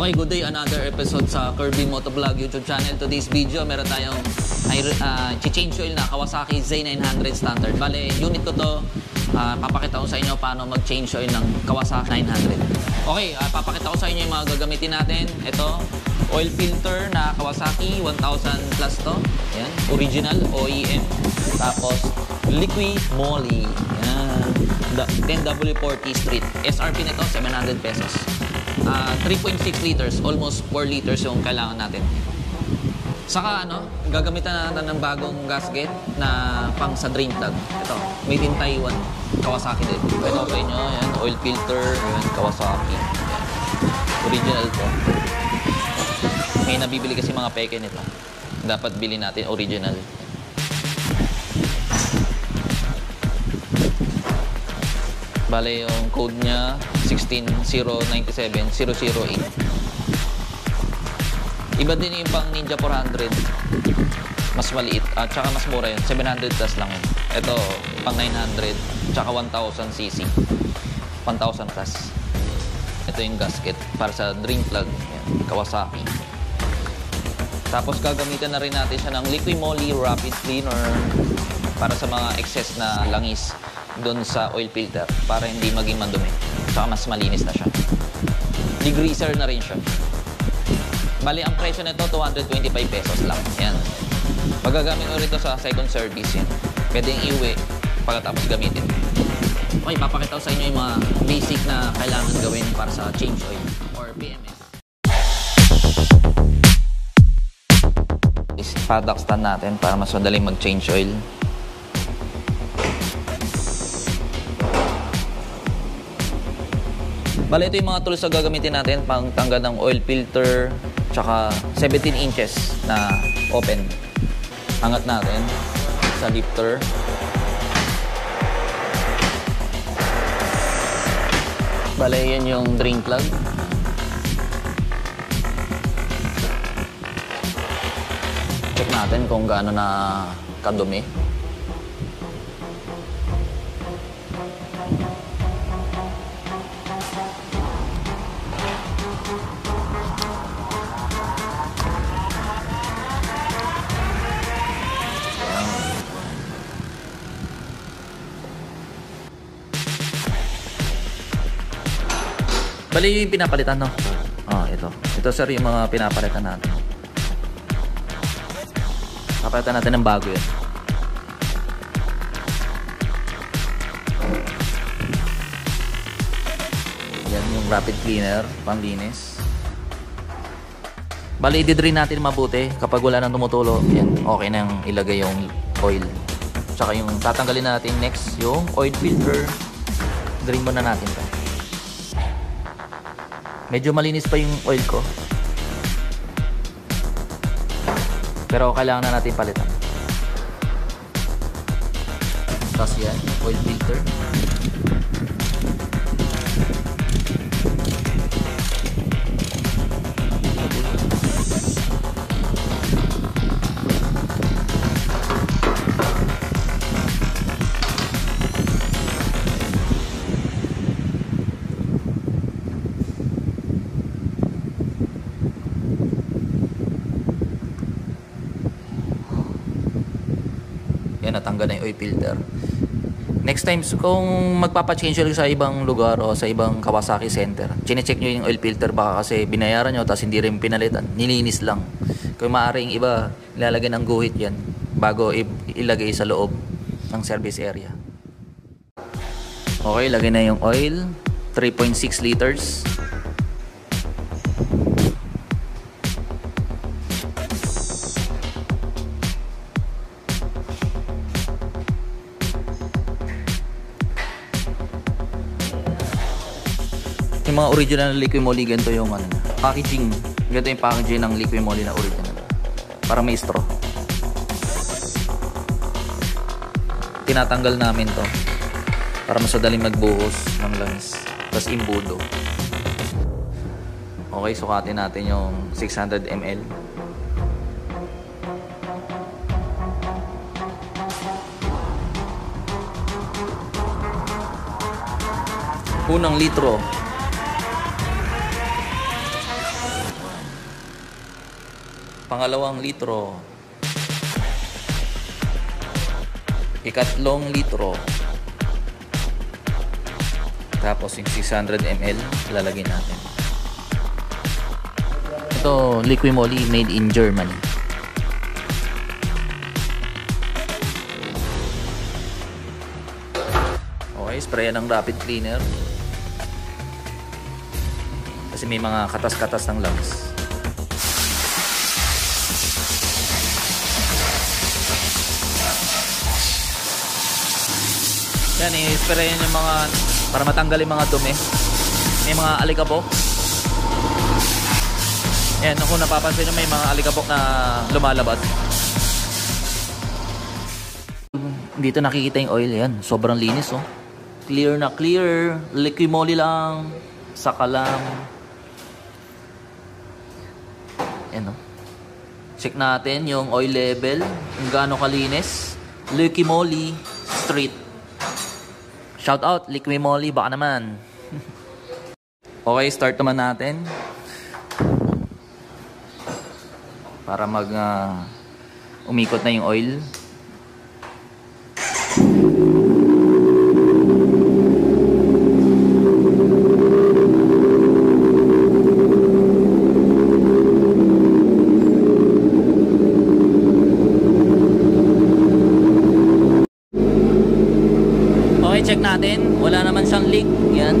Okay, good day. Another episode sa Kirby Motovlog YouTube channel. Today's video, meron tayong change oil na Kawasaki Z900 Standard. Bale, unit ko to. Papakita ko sa inyo paano mag-change oil ng Kawasaki 900. Okay, papakita ko sa inyo yung mga gagamitin natin. Ito, oil filter na Kawasaki 1000 plus to. Yan, original OEM. Tapos, liquid moly. Yan. 10W40 Street. SRP nito, 700 pesos. 3.6 liters, almost 4 liters yung kailangan natin. Saka gagamitan natin ng bagong gasket na pang sa drain plug. Ito, made in Taiwan, Kawasaki din. Ito sa inyo, yan, oil filter, yan, Kawasaki. Yan. Original to. May nabibili kasi mga peke nito. Dapat bilhin natin original. Bale, yung code niya 16097-008. Iba din yung pang Ninja 400. Mas maliit. At saka mas mura yun. 700 plus lang yun. Ito, pang 900. Tsaka 1000cc. 1000 plus. Ito yung gasket para sa drain plug. Yan, Kawasaki. Tapos gagamitan na rin natin siya ng Liquid Moly Rapid Cleaner para sa mga excess na langis doon sa oil filter para hindi maging mandumi. Saka mas malinis na siya. Degreaser na rin siya. Bali, ang presyo nito 225 pesos lang. Yan. Magagamit mo rin ito sa second service. Yan. Pwedeng iuwi pagkatapos gamitin. Okay, papakita ko sa inyo yung mga basic na kailangan gawin para sa change oil or PMS. Paddock stand natin para mas madaling mag-change oil. Bale, ito yung mga tools na gagamitin natin pang tanggal ng oil filter tsaka 17 inches na open. Angat natin sa lifter. Bale, yan yung drain plug. Check natin kung gaano na kadumi. Bali yung pinapalitan, no? Ito. Ito, sir, yung mga pinapalitan natin. Papalitan natin ng bago yun. Yan yung rapid cleaner, panglinis. Bali, i-drain natin mabuti. Kapag wala nang tumutulo, yan, okay na yung ilagay yung oil. Tsaka yung tatanggalin natin next, yung oil filter. Drain muna natin to. Medyo malinis pa yung oil ko. Pero kailangan na natin palitan. Tapos yan, oil filter. Yan, natanggal na yung oil filter. Next time, kung magpapa-change oil sa ibang lugar o sa ibang Kawasaki center, chine-check nyo yung oil filter, baka kasi binayaran nyo tapos hindi rin pinalitan, nilinis lang. Kung maaaring iba, ilalagay ng guhit yan bago ilagay sa loob ng service area. Okay, lagay na yung oil, 3.6 liters. Yung mga original na Liquid Moly, ganito yung packaging. Ganito yung packaging ng Liquid Moly na original. Para may straw. Tinatanggal namin to para mas madaling magbuhos ng langis. Tapos imbudo. Okay, sukatin natin yung 600 ml. unang litro. Pangalawang litro. Ikatlong litro. Tapos yung 600 ml lalagyan natin. Ito, Liquimoli made in Germany. Okay, sprayan ng rapid cleaner. Kasi may mga katas-katas ng lungs. Yan, i-sprayan yung mga, para matanggal yung mga dumi. May mga alikabok. Yan, kung napapansin nyo, may mga alikabok na lumalabas. Dito nakikita yung oil. Yan, sobrang linis, oh. Clear na clear. Liquimoli lang. Saka lang. Yan, oh. Check natin yung oil level. Kung gaano kalinis. Liquimoli Street. Shout out, Liquimoli, baka naman. Okay, start naman natin. Para umikot na yung oil. Check natin, wala naman siyang leak. Yan.